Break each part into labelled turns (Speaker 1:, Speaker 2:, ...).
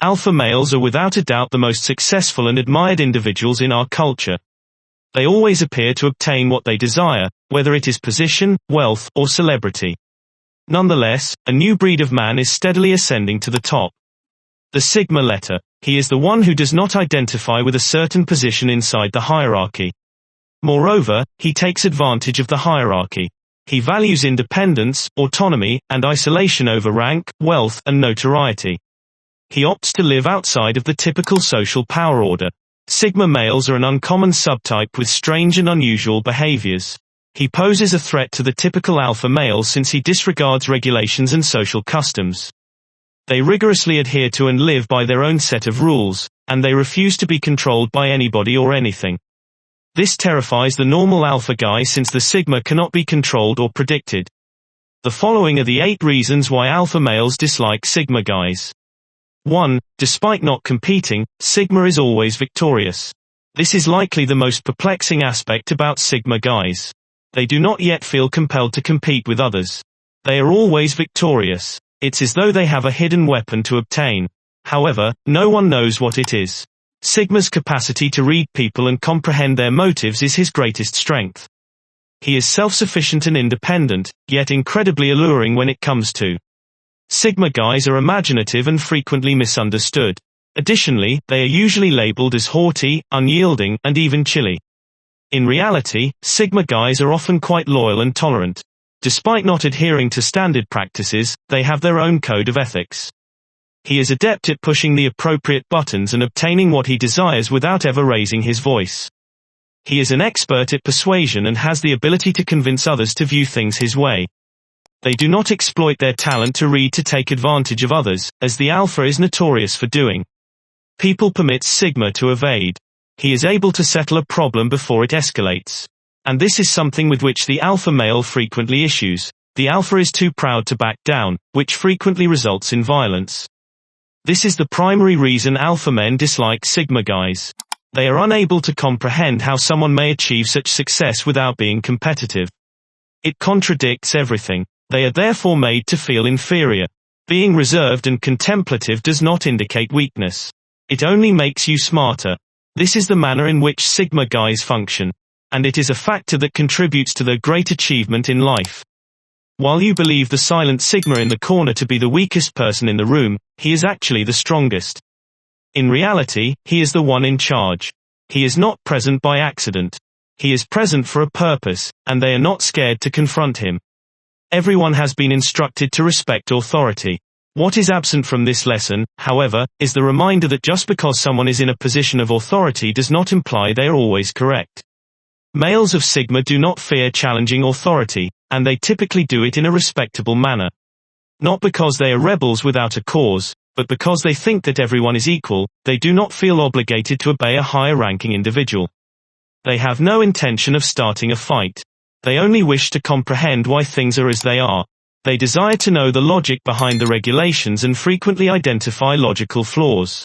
Speaker 1: Alpha males are without a doubt the most successful and admired individuals in our culture. They always appear to obtain what they desire, whether it is position, wealth, or celebrity. Nonetheless, a new breed of man is steadily ascending to the top. The Sigma letter. He is the one who does not identify with a certain position inside the hierarchy. Moreover, he takes advantage of the hierarchy. He values independence, autonomy, and isolation over rank, wealth, and notoriety. He opts to live outside of the typical social power order. Sigma males are an uncommon subtype with strange and unusual behaviors. He poses a threat to the typical alpha male since he disregards regulations and social customs. They rigorously adhere to and live by their own set of rules, and they refuse to be controlled by anybody or anything. This terrifies the normal alpha guy since the Sigma cannot be controlled or predicted. The following are the 8 reasons why alpha males dislike Sigma guys. 1. Despite not competing, Sigma is always victorious. This is likely the most perplexing aspect about Sigma guys. They do not yet feel compelled to compete with others. They are always victorious. It's as though they have a hidden weapon to obtain. However, no one knows what it is. Sigma's capacity to read people and comprehend their motives is his greatest strength. He is self-sufficient and independent, yet incredibly alluring when it comes to. Sigma guys are imaginative and frequently misunderstood. Additionally, they are usually labeled as haughty, unyielding, and even chilly. In reality, Sigma guys are often quite loyal and tolerant. Despite not adhering to standard practices, they have their own code of ethics. He is adept at pushing the appropriate buttons and obtaining what he desires without ever raising his voice. He is an expert at persuasion and has the ability to convince others to view things his way. They do not exploit their talent to read to take advantage of others, as the alpha is notorious for doing. People permits Sigma to evade. He is able to settle a problem before it escalates. And this is something with which the alpha male frequently issues. The alpha is too proud to back down, which frequently results in violence. This is the primary reason alpha men dislike Sigma guys. They are unable to comprehend how someone may achieve such success without being competitive. It contradicts everything. They are therefore made to feel inferior. Being reserved and contemplative does not indicate weakness. It only makes you smarter. This is the manner in which Sigma guys function. And it is a factor that contributes to their great achievement in life. While you believe the silent Sigma in the corner to be the weakest person in the room, he is actually the strongest. In reality, he is the one in charge. He is not present by accident. He is present for a purpose, and they are not scared to confront him. Everyone has been instructed to respect authority. What is absent from this lesson, however, is the reminder that just because someone is in a position of authority does not imply they are always correct. Males of Sigma do not fear challenging authority, and they typically do it in a respectable manner. Not because they are rebels without a cause, but because they think that everyone is equal. They do not feel obligated to obey a higher-ranking individual. They have no intention of starting a fight. They only wish to comprehend why things are as they are. They desire to know the logic behind the regulations and frequently identify logical flaws.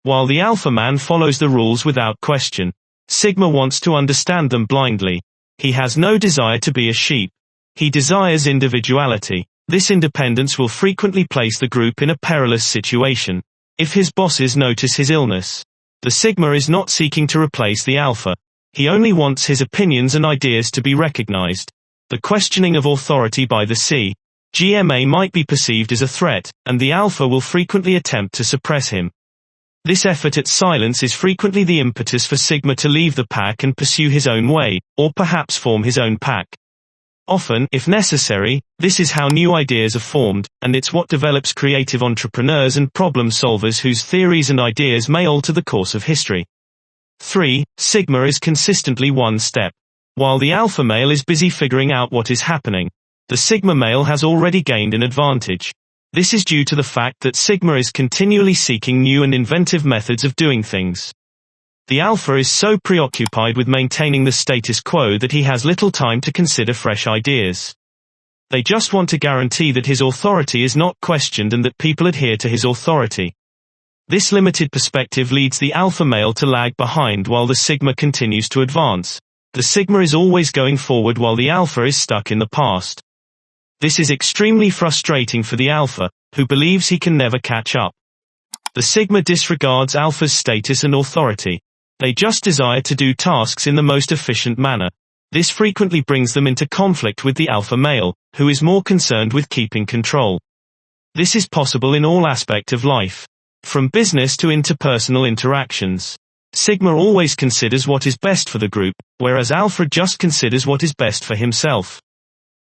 Speaker 1: While the alpha man follows the rules without question, Sigma wants to understand them blindly. He has no desire to be a sheep. He desires individuality. This independence will frequently place the group in a perilous situation. If his bosses notice his illness, the Sigma is not seeking to replace the alpha. He only wants his opinions and ideas to be recognized. The questioning of authority by the CGMA might be perceived as a threat, and the alpha will frequently attempt to suppress him. This effort at silence is frequently the impetus for Sigma to leave the pack and pursue his own way, or perhaps form his own pack. Often, if necessary, this is how new ideas are formed, and it's what develops creative entrepreneurs and problem solvers whose theories and ideas may alter the course of history. 3. Sigma is consistently one step. While the alpha male is busy figuring out what is happening, the Sigma male has already gained an advantage. This is due to the fact that Sigma is continually seeking new and inventive methods of doing things. The alpha is so preoccupied with maintaining the status quo that he has little time to consider fresh ideas. They just want to guarantee that his authority is not questioned and that people adhere to his authority. This limited perspective leads the alpha male to lag behind while the Sigma continues to advance. The Sigma is always going forward while the alpha is stuck in the past. This is extremely frustrating for the alpha, who believes he can never catch up. The sigma disregards alpha's status and authority. They just desire to do tasks in the most efficient manner. This frequently brings them into conflict with the alpha male, who is more concerned with keeping control. This is possible in all aspects of life, from business to interpersonal interactions. Sigma always considers what is best for the group, whereas alpha just considers what is best for himself.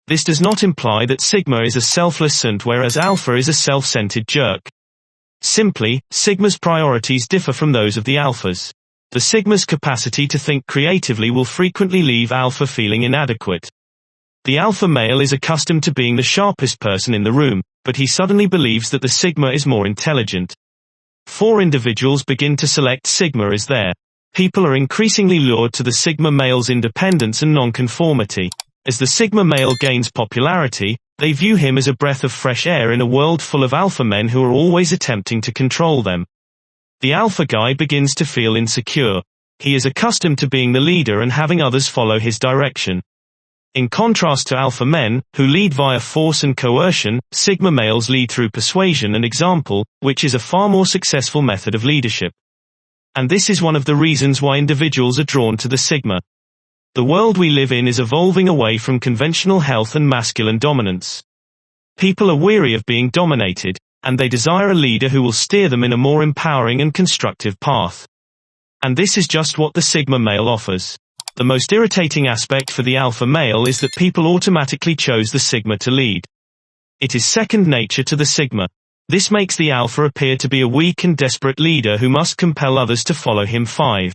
Speaker 1: This does not imply that sigma is a selfless saint whereas alpha is a self-centered jerk. Simply, sigma's priorities differ from those of the alphas. The sigma's capacity to think creatively will frequently leave alpha feeling inadequate. The alpha male is accustomed to being the sharpest person in the room, but he suddenly believes that the sigma is more intelligent. 4 individuals begin to select sigma as their. People are increasingly lured to the sigma male's independence and nonconformity. As the sigma male gains popularity, they view him as a breath of fresh air in a world full of alpha men who are always attempting to control them. The alpha guy begins to feel insecure. He is accustomed to being the leader and having others follow his direction. In contrast to alpha men, who lead via force and coercion, sigma males lead through persuasion and example, which is a far more successful method of leadership. And this is one of the reasons why individuals are drawn to the sigma. The world we live in is evolving away from conventional health and masculine dominance. People are weary of being dominated, and they desire a leader who will steer them in a more empowering and constructive path. And this is just what the sigma male offers. The most irritating aspect for the alpha male is that people automatically chose the sigma to lead. It is second nature to the sigma. This makes the alpha appear to be a weak and desperate leader who must compel others to follow him. 5.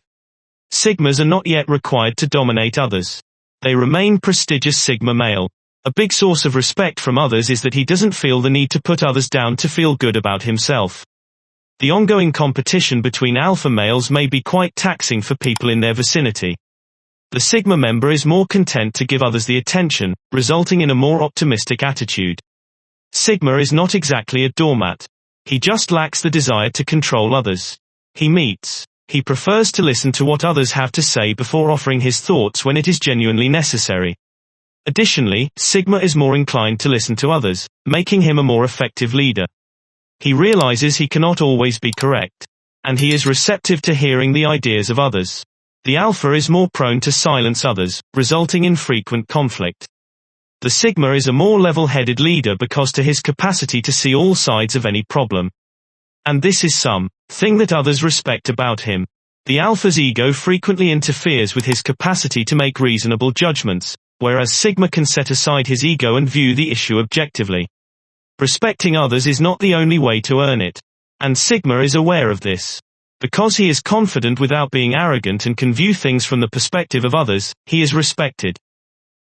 Speaker 1: Sigmas are not yet required to dominate others. They remain prestigious sigma male. A big source of respect from others is that he doesn't feel the need to put others down to feel good about himself. The ongoing competition between alpha males may be quite taxing for people in their vicinity. The sigma member is more content to give others the attention, resulting in a more optimistic attitude. Sigma is not exactly a doormat. He just lacks the desire to control others. He prefers to listen to what others have to say before offering his thoughts when it is genuinely necessary. Additionally, sigma is more inclined to listen to others, making him a more effective leader. He realizes he cannot always be correct. And he is receptive to hearing the ideas of others. The alpha is more prone to silence others, resulting in frequent conflict. The sigma is a more level-headed leader because to his capacity to see all sides of any problem. And this is something that others respect about him. The alpha's ego frequently interferes with his capacity to make reasonable judgments, whereas sigma can set aside his ego and view the issue objectively. Respecting others is not the only way to earn it. And sigma is aware of this. Because he is confident without being arrogant and can view things from the perspective of others, he is respected.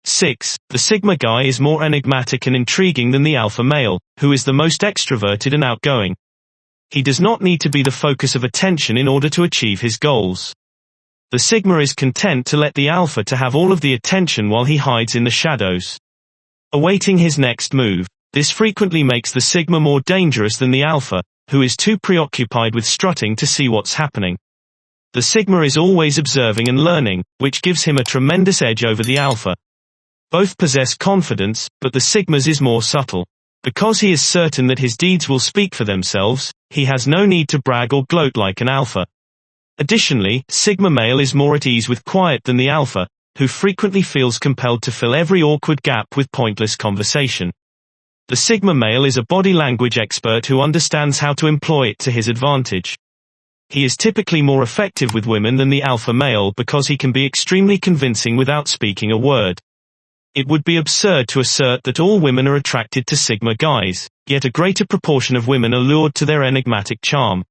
Speaker 1: 6. The sigma guy is more enigmatic and intriguing than the alpha male, who is the most extroverted and outgoing. He does not need to be the focus of attention in order to achieve his goals. The sigma is content to let the alpha to have all of the attention while he hides in the shadows, awaiting his next move. This frequently makes the sigma more dangerous than the alpha, who is too preoccupied with strutting to see what's happening. The sigma is always observing and learning, which gives him a tremendous edge over the alpha. Both possess confidence, but the sigma's is more subtle. Because he is certain that his deeds will speak for themselves, he has no need to brag or gloat like an alpha. Additionally, sigma male is more at ease with quiet than the alpha, who frequently feels compelled to fill every awkward gap with pointless conversation. The sigma male is a body language expert who understands how to employ it to his advantage. He is typically more effective with women than the alpha male because he can be extremely convincing without speaking a word. It would be absurd to assert that all women are attracted to sigma guys, yet a greater proportion of women are lured to their enigmatic charm.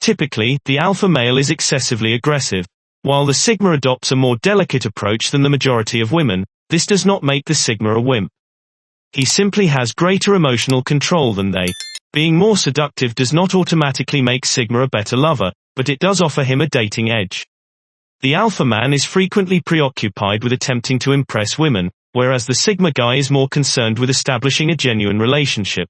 Speaker 1: Typically, the alpha male is excessively aggressive. While the sigma adopts a more delicate approach than the majority of women, this does not make the sigma a wimp. He simply has greater emotional control than they. Being more seductive does not automatically make sigma a better lover, but it does offer him a dating edge. The alpha man is frequently preoccupied with attempting to impress women, whereas the sigma guy is more concerned with establishing a genuine relationship.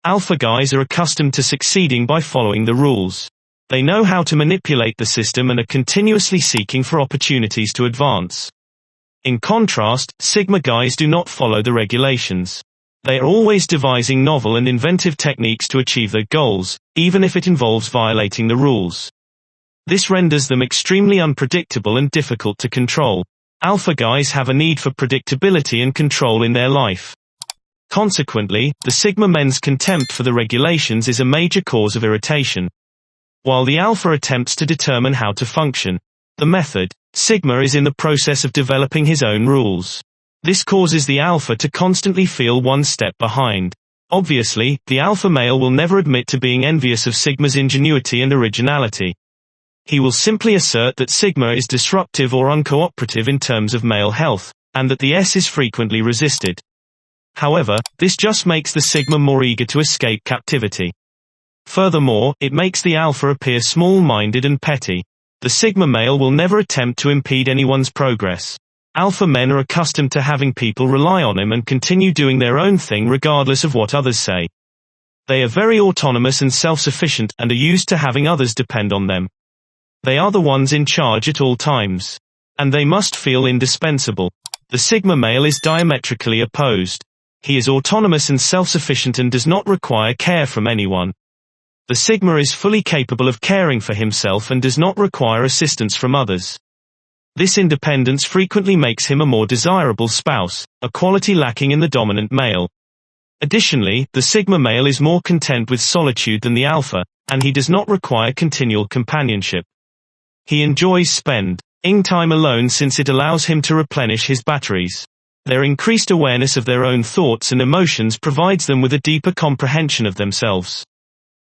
Speaker 1: Alpha guys are accustomed to succeeding by following the rules. They know how to manipulate the system and are continuously seeking for opportunities to advance. In contrast, sigma guys do not follow the regulations. They are always devising novel and inventive techniques to achieve their goals, even if it involves violating the rules. This renders them extremely unpredictable and difficult to control. Alpha guys have a need for predictability and control in their life. Consequently, the Sigma men's contempt for the regulations is a major cause of irritation. While the Alpha attempts to determine how to function, the method, Sigma is in the process of developing his own rules. This causes the Alpha to constantly feel one step behind. Obviously, the Alpha male will never admit to being envious of Sigma's ingenuity and originality. He will simply assert that Sigma is disruptive or uncooperative in terms of male health, and that the S is frequently resisted. However, this just makes the Sigma more eager to escape captivity. Furthermore, it makes the Alpha appear small-minded and petty. The Sigma male will never attempt to impede anyone's progress. Alpha men are accustomed to having people rely on him and continue doing their own thing regardless of what others say. They are very autonomous and self-sufficient, and are used to having others depend on them. They are the ones in charge at all times. And they must feel indispensable. The Sigma male is diametrically opposed. He is autonomous and self-sufficient and does not require care from anyone. The Sigma is fully capable of caring for himself and does not require assistance from others. This independence frequently makes him a more desirable spouse, a quality lacking in the dominant male. Additionally, the Sigma male is more content with solitude than the Alpha, and he does not require continual companionship. He enjoys spending time alone since it allows him to replenish his batteries. Their increased awareness of their own thoughts and emotions provides them with a deeper comprehension of themselves.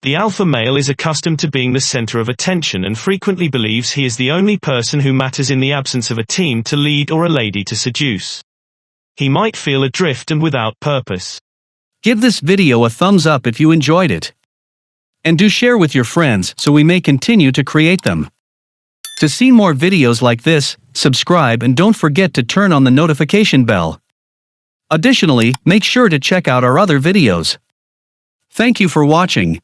Speaker 1: The Alpha male is accustomed to being the center of attention and frequently believes he is the only person who matters in the absence of a team to lead or a lady to seduce. He might feel adrift and without purpose.
Speaker 2: Give this video a thumbs up if you enjoyed it. And do share with your friends so we may continue to create them. To see more videos like this, subscribe and don't forget to turn on the notification bell. Additionally, make sure to check out our other videos. Thank you for watching.